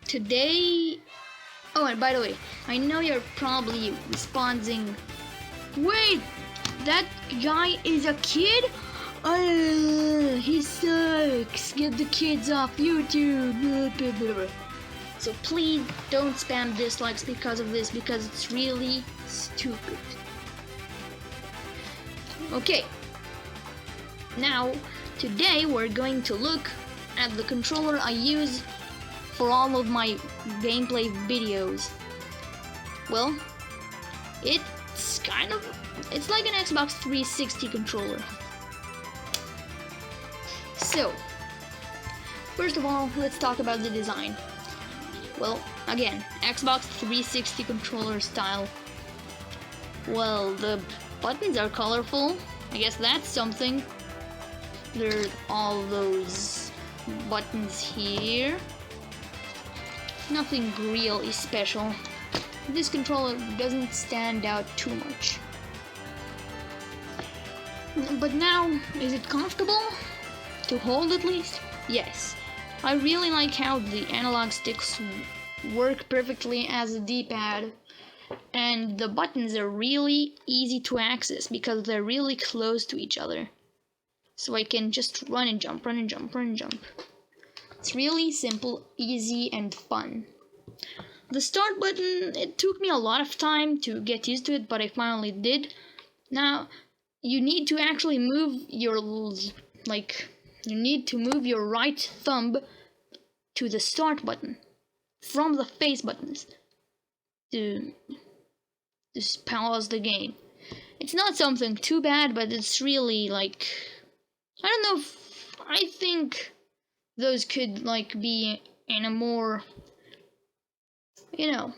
today... Oh, and by the way, I know you're probably responding, wait, that guy is a kid? He sucks. Get the kids off YouTube. So please don't spam dislikes because of this, because it's really stupid. Okay. Now, today we're going to look at the controller I use for all of my gameplay videos. Well, it's like an Xbox 360 controller. So, first of all, let's talk about the design. Well, again, Xbox 360 controller style. Well, the buttons are colorful. I guess that's something. There are all those buttons here. Nothing really special. This controller doesn't stand out too much. But now, is it comfortable? To hold at least? Yes. I really like how the analog sticks work perfectly as a D-pad. And the buttons are really easy to access because they're really close to each other. So I can just run and jump, run and jump, run and jump. It's really simple, easy, and fun. The start button, it took me a lot of time to get used to it, but I finally did. Now, you need to actually move your, right thumb to the start button from the face buttons to just pause the game. It's not something too bad, but it's really I don't know if I think those could be in a more, a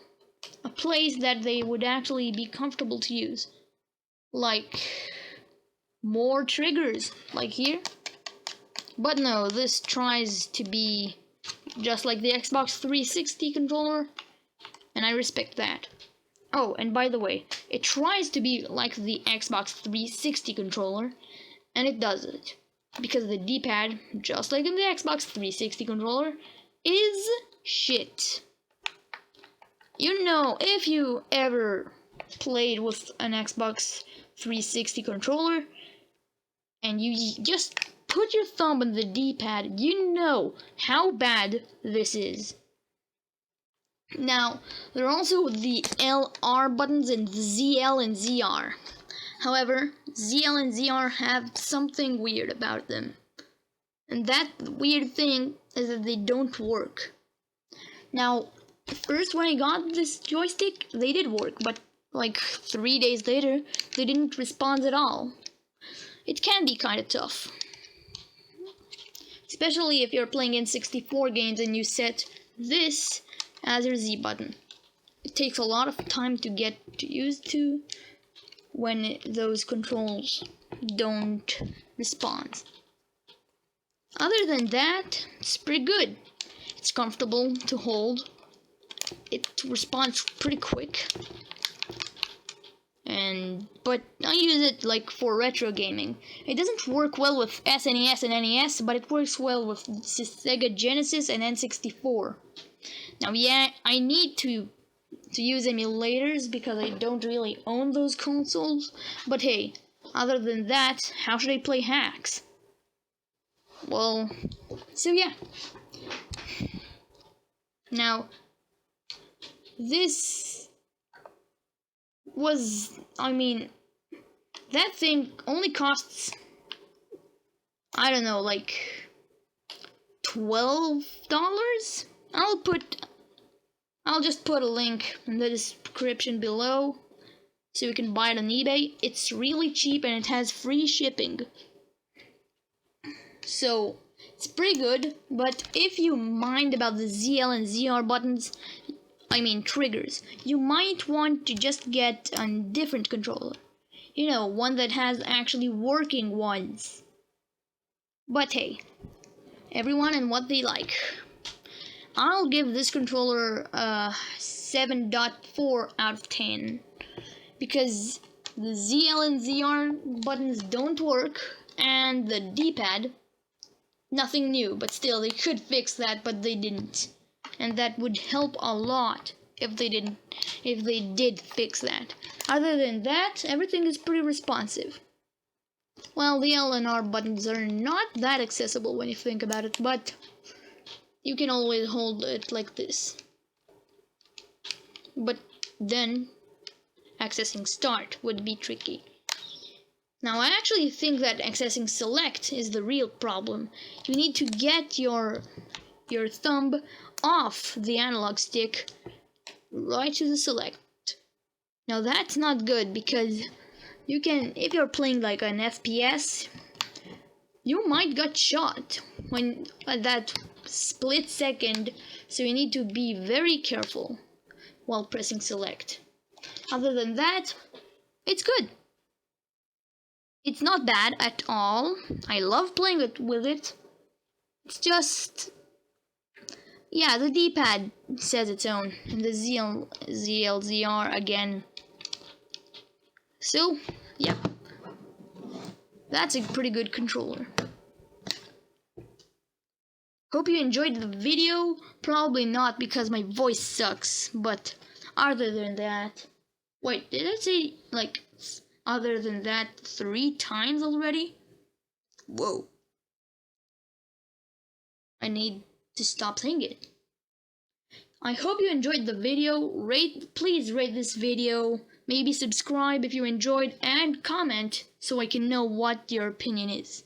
place that they would actually be comfortable to use. Like more triggers, like here. But no, this tries to be just like the Xbox 360 controller, and I respect that. Oh, and by the way, it tries to be like the Xbox 360 controller, and it does it. Because the D-pad, just like in the Xbox 360 controller, is shit. If you ever played with an Xbox 360 controller, and you just put your thumb on the D-pad, you know how bad this is. Now, there are also the LR buttons and ZL and ZR. However, ZL and ZR have something weird about them. And that weird thing is that they don't work. Now, first when I got this joystick, they did work, but 3 days later, they didn't respond at all. It can be kinda tough. Especially if you're playing N64 games and you set this as your Z button. It takes a lot of time to get used to when those controls don't respond. Other than that, it's pretty good. It's comfortable to hold. It responds pretty quick. But I use it for retro gaming. It doesn't work well with SNES and NES, but it works well with Sega Genesis and N64. Now, yeah, I need to use emulators because I don't really own those consoles. But hey, other than that, how should I play hacks? Well, so yeah. Now, this was, that thing only costs, I don't know, $12? I'll just put a link in the description below so you can buy it on eBay. It's really cheap and it has free shipping. So, it's pretty good, but if you mind about the ZL and ZR buttons, triggers, you might want to just get a different controller. One that has actually working ones. But hey, everyone and what they like. I'll give this controller a 7.4 out of 10. Because the ZL and ZR buttons don't work, and the D-pad, nothing new, but still, they could fix that, but they didn't. and that would help a lot if they did fix that. Other than that, everything is pretty responsive. Well, the L and R buttons are not that accessible when you think about it, but you can always hold it like this. But then accessing start would be tricky. Now, I actually think that accessing select is the real problem. You need to get your thumb off the analog stick right to the select. Now, that's not good because you can, if you're playing like an FPS, you might get shot when at that split second, so you need to be very careful while pressing select. Other than that, it's good. It's not bad at all. I love playing with it. It's just, yeah, the D-pad says its own, and the ZLZR again. So, yeah, that's a pretty good controller. Hope you enjoyed the video. Probably not because my voice sucks, but other than that, wait, did I say like other than that 3 times already? Whoa. I need to stop saying it. I hope you enjoyed the video. Please rate this video. Maybe subscribe if you enjoyed and comment so I can know what your opinion is.